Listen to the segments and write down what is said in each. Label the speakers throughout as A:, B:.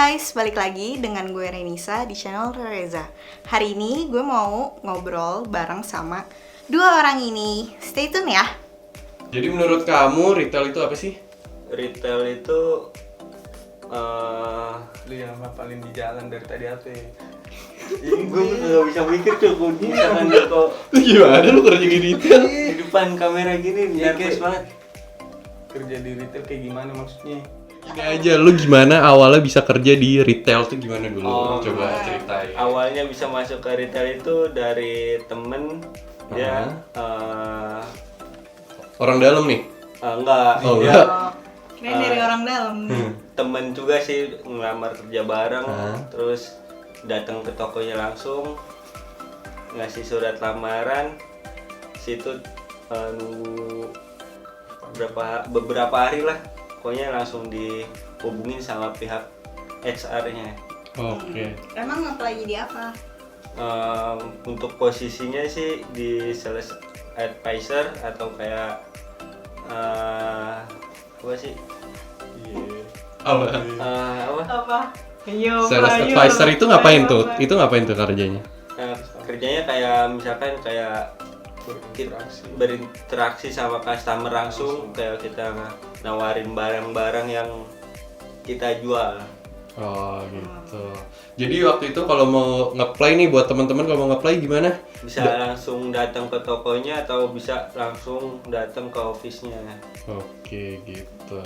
A: guys, balik lagi dengan gue Renisa di channel Reza. Hari ini gue mau ngobrol bareng sama dua orang ini. Stay tune ya.
B: Jadi menurut kamu retail itu apa sih?
C: Retail itu
D: Lu yang ngapalin di jalan dari tadi apa ya?
C: gue nggak bisa mikir cukup misalkan kok
B: Lu gimana lu kerja di retail?
C: di depan kamera gini nervous banget.
D: Kerja di retail kayak gimana maksudnya?
B: Ini aja, lu gimana awalnya bisa kerja di retail tuh gimana dulu? Coba ceritain.
C: Awalnya bisa masuk ke retail itu dari temen dia
B: Orang dalam nih?
C: enggak
B: Oh,
C: dia
B: enggak.
A: Keren dari orang dalam.
C: temen juga sih ngelamar kerja bareng terus datang ke tokonya langsung ngasih surat lamaran situ nunggu beberapa hari lah pokoknya langsung dihubungin sama pihak HR-nya.
B: Oke.
A: Emang apply jadi apa?
C: Untuk posisinya sih di sales advisor atau kayak apa sih
B: Apa?
A: Apa? Ayo,
B: Sales
A: ayo,
B: advisor itu ngapain
A: ayo,
B: tuh?
A: apa?
B: Itu ngapain tuh kerjanya?
C: kerjanya kayak misalkan kayak berinteraksi sama customer langsung kayak kita nawarin barang-barang yang kita jual.
B: Oh gitu. Jadi waktu itu kalau mau nge-play nih buat teman-teman kalau mau nge-play gimana?
C: Bisa langsung datang ke tokonya atau bisa langsung datang ke office-nya.
B: Oke gitu.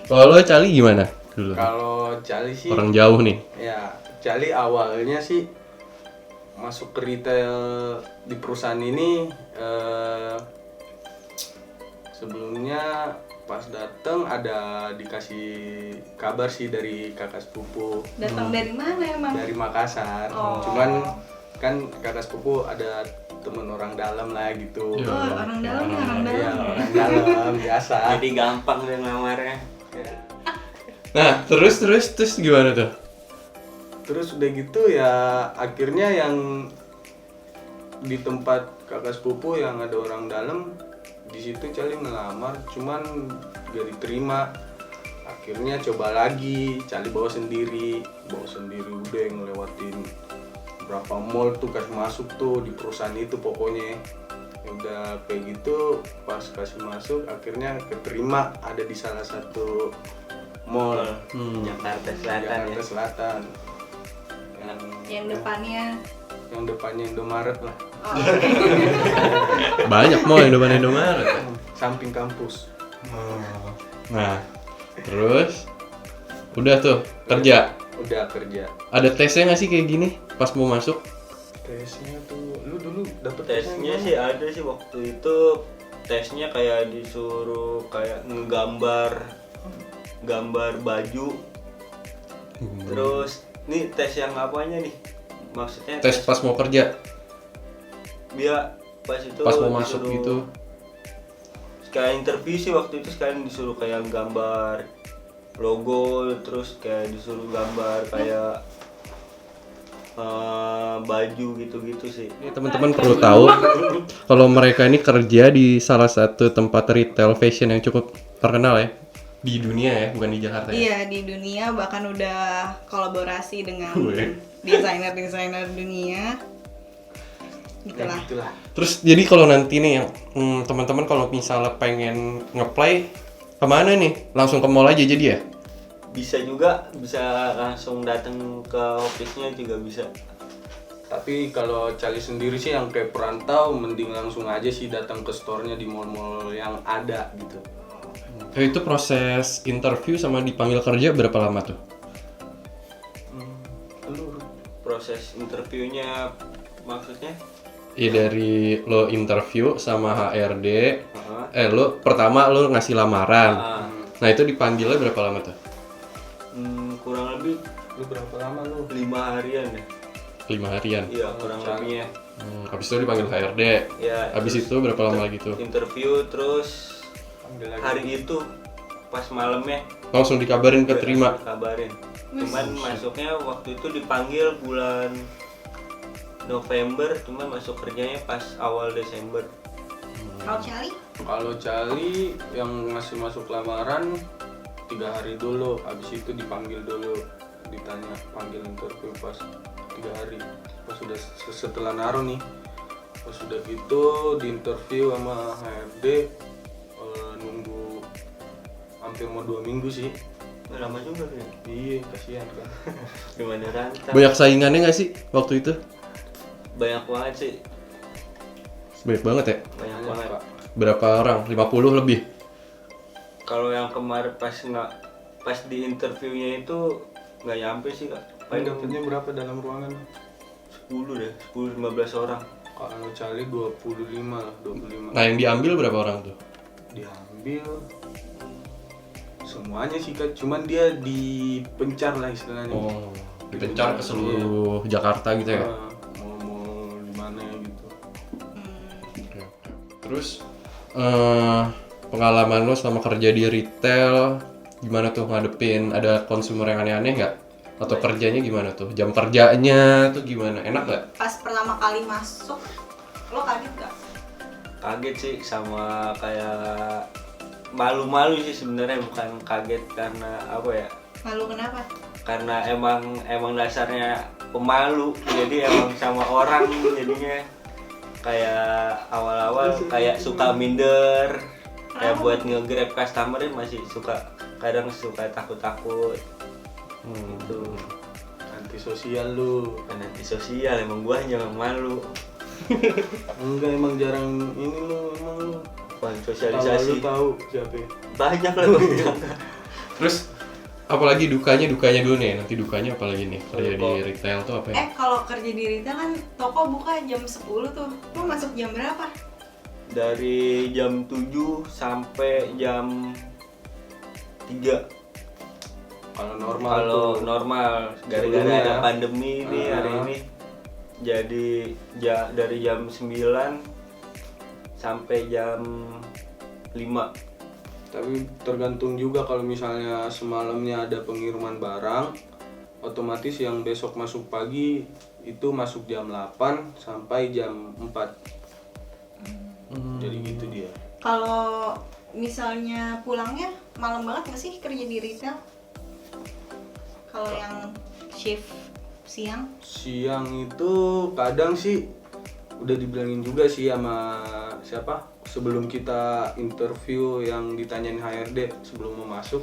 B: Kalau lo Cali gimana dulu?
D: Kalau Cali sih
B: Orang jauh nih.
D: ya, Cali awalnya sih masuk ke retail di perusahaan ini sebelumnya pas datang ada dikasih kabar sih dari kakak sepupu
A: Datang dari mana emang?
D: dari Makassar.
A: Oh.
D: Cuman kan kakak sepupu ada temen orang dalam lah gitu.
B: Iya.
A: Oh, orang dalam ya, orang
D: Iya,
A: dalam.
D: orang dalam biasa.
C: Jadi gampang deh ngelamarnya.
B: Nah terus gimana tuh?
D: Terus udah gitu ya akhirnya yang di tempat kakak sepupu yang ada orang dalam di situ Cali ngelamar cuman gak diterima. Akhirnya coba lagi Cali bawa sendiri udah ngelewatin berapa mall tuh kasih masuk tuh di perusahaan itu pokoknya. Ya udah kayak gitu pas kasih masuk akhirnya keterima ada di salah satu mall
C: Jakarta Selatan
D: Jakarta
C: ya.
D: Selatan.
A: Yang depannya
D: Indomaret lah,
A: oh,
B: Banyak mau Indomaret Indomaret.
D: samping kampus.
B: Nah terus udah tuh kerja.
D: Udah kerja.
B: Ada tesnya nggak sih kayak gini pas mau masuk?
D: Tesnya tuh, lu dulu dapet
C: Tesnya
D: gimana?
C: sih ada sih waktu itu tesnya kayak disuruh kayak gambar baju. Terus nih tes yang apanya nih? Maksudnya
B: Tes pas mau kerja,
C: dia pas itu
B: pas mau masuk
C: disuruh-
B: gitu.
C: Kayak interview sih waktu itu sekalian disuruh kayak gambar logo terus kayak disuruh gambar kayak baju gitu-gitu sih.
B: Ini teman-teman perlu tahu kalau mereka ini kerja di salah satu tempat retail fashion yang cukup terkenal ya di dunia ya, bukan di Jakarta ya.
A: iya di dunia bahkan udah kolaborasi dengan
B: Gue.
A: desainer dunia.
D: Ya,
A: Gitulah.
D: gitulah.
B: Terus jadi kalau nanti nih yang teman-teman kalau misalnya pengen nge-play kemana nih? Langsung ke mall aja jadi ya?
C: Bisa juga bisa langsung datang ke office-nya juga bisa.
D: Tapi kalau Cali sendiri sih yang kayak perantau mending langsung aja sih datang ke store-nya di mall-mall yang ada gitu.
B: Itu proses interview sama dipanggil kerja berapa lama tuh?
D: Lu
C: Proses interviewnya maksudnya
D: Iya.
B: Dari lo interview sama HRD, lo pertama lo ngasih lamaran. Nah itu dipanggilnya berapa lama tuh?
C: kurang lebih
D: lu berapa lama lu?
C: 5 harian ya.
B: 5 harian.
C: Iya kurang lebihnya.
B: Habis itu dipanggil HRD.
C: Ya,
B: Habis
C: terus
B: itu berapa lama lagi tuh?
C: interview terus
D: Panggil lagi.
C: hari itu pas malamnya
B: Langsung dikabarin keterima.
C: kabarin. Cuman masuknya waktu itu dipanggil bulan November, cuman masuk kerjanya pas awal Desember.
A: Kalau Cali?
D: Kalau Cali yang ngasih masuk lamaran 3 hari dulu, habis itu dipanggil dulu. ditanya panggil interview pas 3 hari, pas sudah setelah naruh nih, pas sudah gitu di interview sama HRD, nunggu hampir mau 2 minggu sih.
C: Lama juga nih.
D: Iya, kasihan kan.
C: Gimana rantau?
B: Banyak saingannya nggak sih waktu itu?
C: Banyak banget sih.
B: Banyak banget ya?
C: Banyak banget.
D: Pak.
B: Berapa orang? 50 lebih?
C: Kalau yang kemarin pas di interviewnya itu nggak nyampe sih kak.
D: Paling dapetnya berapa dalam ruangan?
C: 10 deh, 10-15 orang.
D: Kalau Cali 25 lah, 25.
B: Nah yang diambil berapa orang tuh?
D: Diambil semuanya sih kak, cuman dia dipencar lah istilahnya.
B: Oh, dipencar ke seluruh Jakarta gitu ya?
D: Mau di mana gitu.
B: Oke. Terus pengalaman lo selama kerja di retail gimana tuh ngadepin ada konsumer yang aneh-aneh nggak? Atau kerjanya gimana tuh? Jam kerjanya tuh gimana? Enak nggak?
A: Pas pertama kali masuk, lo kaget gak?
C: Kaget sih, sama kayak malu-malu sih sebenarnya, bukan kaget karena apa ya?
A: Malu kenapa?
C: Karena emang dasarnya pemalu, jadi emang sama orang jadinya kayak awal-awal kayak suka minder, kayak buat nge-grab customer masih kadang suka takut-takut gitu.
D: Antisosial lu.
C: Kan antisosial, emang gua jangan malu.
D: Enggak, emang jarang ini lu, emang lu.
C: Bukan
D: Kalau lu
C: sosialisasi
D: tahu siapa?
C: banyak lah tuh.
B: Terus apalagi dukanya dulu nih, nanti dukanya apalagi nih kerja di retail tuh apa ya?
A: Kalau kerja di retail kan toko buka jam 10 tuh. Lo masuk jam berapa?
C: Dari jam 7 sampai jam 3.
D: Kalau normal
C: Kalau
D: tuh.
C: normal, gara-gara
D: Sebelumnya
C: ada
D: ya.
C: pandemi nih hari ini, jadi dari jam 9 sampai jam 5.
D: Tapi tergantung juga, kalau misalnya semalamnya ada pengiriman barang, otomatis yang besok masuk pagi itu masuk jam 8 sampai jam 4. Jadi gitu dia.
A: Kalau misalnya pulangnya malam banget nggak sih kerja di retail? Kalau yang shift siang?
D: Siang itu kadang sih udah dibilangin juga sih sama siapa sebelum kita interview yang ditanyain HRD sebelum mau masuk,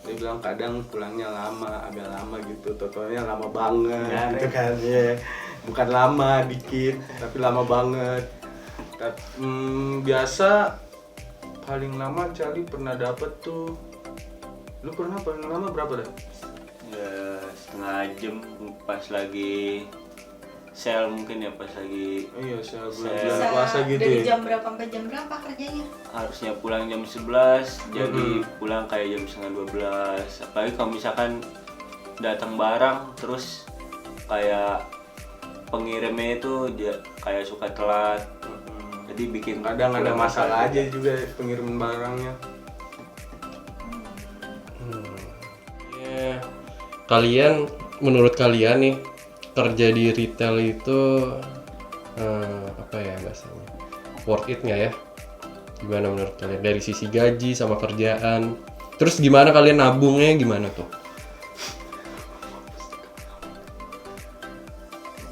D: dia bilang kadang pulangnya agak lama gitu, totalnya lama banget gitu kan ya. Bukan lama dikit tapi lama banget. Biasa paling lama Cali pernah dapet tuh, lu pernah paling lama berapa dah?
C: Ya setengah jam pas lagi sale mungkin ya, pas lagi
D: Iya, saya bulan
C: Bisa
D: puasa gitu
A: Dari
D: ya.
A: jam berapa sampai jam berapa kerjanya?
C: harusnya pulang jam 11 jadi pulang kayak jam setengah 12. Apalagi kalau misalkan datang barang terus kayak pengirimnya itu dia kayak suka telat, jadi bikin
D: Kadang ada
C: pulang
D: masalah
C: agak-
D: aja juga pengiriman barangnya.
B: Ya, menurut kalian nih kerja di retail itu apa ya bahasanya, worth it nggak ya? Gimana menurut kalian dari sisi gaji sama kerjaan? Terus gimana kalian nabungnya gimana tuh?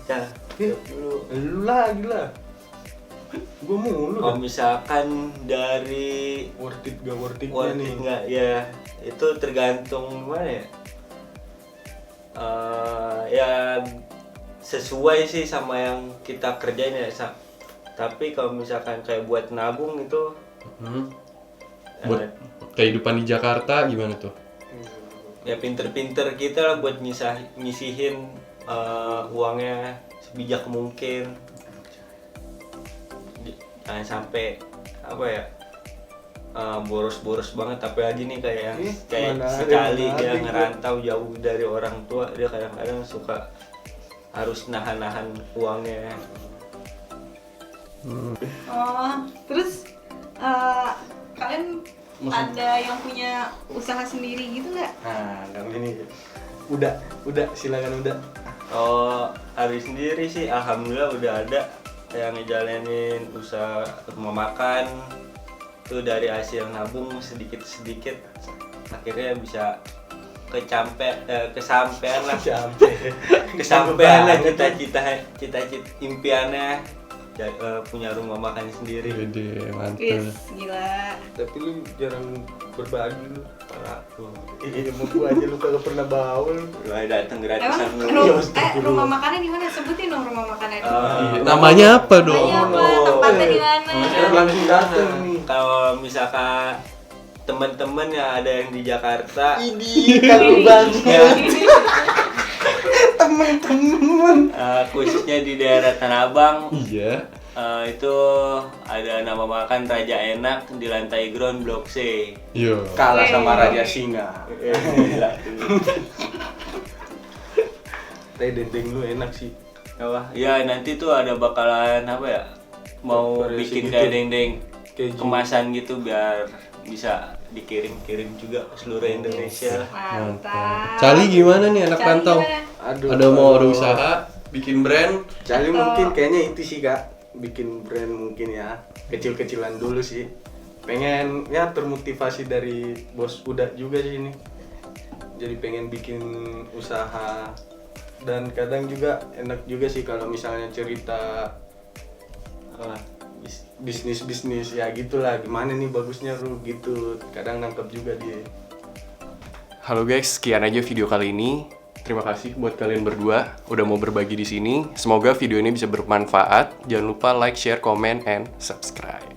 C: Ya, dulu.
D: Lu lagi lah. Gua mulu
C: Kalau
D: dah.
C: misalkan dari
D: Worth it gak worth it
C: worth
D: nih.
C: it nggak ya, itu tergantung gimana ya. Ya sesuai sih sama yang kita kerjain ya. Tapi kalau misalkan kayak buat nabung itu
B: Buat kehidupan di Jakarta gimana tuh?
C: ya pinter-pinter kita lah buat nyisihin uangnya sebijak mungkin. Jangan sampai apa ya, boros-boros banget. Tapi lagi nih kayak
D: mana ada
C: sekali
D: yang
C: dia
D: menarik,
C: ngerantau jauh dari orang tua, dia kadang-kadang suka harus nahan-nahan uangnya.
A: Oh, terus kalian ada yang punya usaha sendiri gitu nggak?
D: Nah, dan ini udah silakan udah.
C: Oh, hari sendiri sih alhamdulillah udah ada yang ngejalanin usaha rumah makan tuh, dari hasil nabung sedikit-sedikit akhirnya bisa kesampean lah.
D: Sampai.
C: Kesampean lah cita-cita impiannya punya rumah makan sendiri.
B: Gede, mantap.
A: Wis, gila.
D: Tapi lu jarang berbagi lu. Parah. Iya, mau gua aja lu kagak pernah bawa lu.
C: Lu datang
A: Emang
C: gratisan lu.
A: rumah makannya di mana? Sebutin dong rumah makannya.
B: Iya, namanya apa dong?
A: Namanya apa? Tempatnya di mana?
D: Langsung dateng nih.
C: Kalau misalkan teman-teman yang ada yang di Jakarta,
D: Idi, kagak banget. Temen-temen.
C: khususnya di daerah Tanah Abang,
B: Iya.
C: itu ada nama makan Raja Enak di lantai ground Blok C.
B: Yo.
D: Kalah sama Raja Singa.
C: Gila.
D: Teh dendeng lu enak sih.
C: Apa? Ya nanti tuh ada bakalan apa ya? Mau
D: Variasi
C: bikin
D: gitu.
C: kayak dendeng
D: Keju.
C: kemasan gitu biar bisa dikirim-kirim juga ke seluruh Indonesia.
A: Mantap.
B: Cali gimana nih anak
A: Cali
B: rantau?
A: gimana?
D: Aduh.
B: Ada mau ada
D: kalau-
B: usaha, bikin brand?
D: Cali mungkin kayaknya itu sih Kak, bikin brand mungkin ya, kecil-kecilan dulu sih. Pengen ya termotivasi dari bos Uda juga sih ini. Jadi pengen bikin usaha dan kadang juga enak juga sih kalau misalnya cerita bisnis ya gitulah, gimana nih bagusnya lu gitu. Kadang nangkep juga dia.
B: Halo guys, sekian aja video kali ini. Terima kasih buat kalian berdua udah mau berbagi di sini. Semoga video ini bisa bermanfaat. Jangan lupa like, share, comment, and subscribe.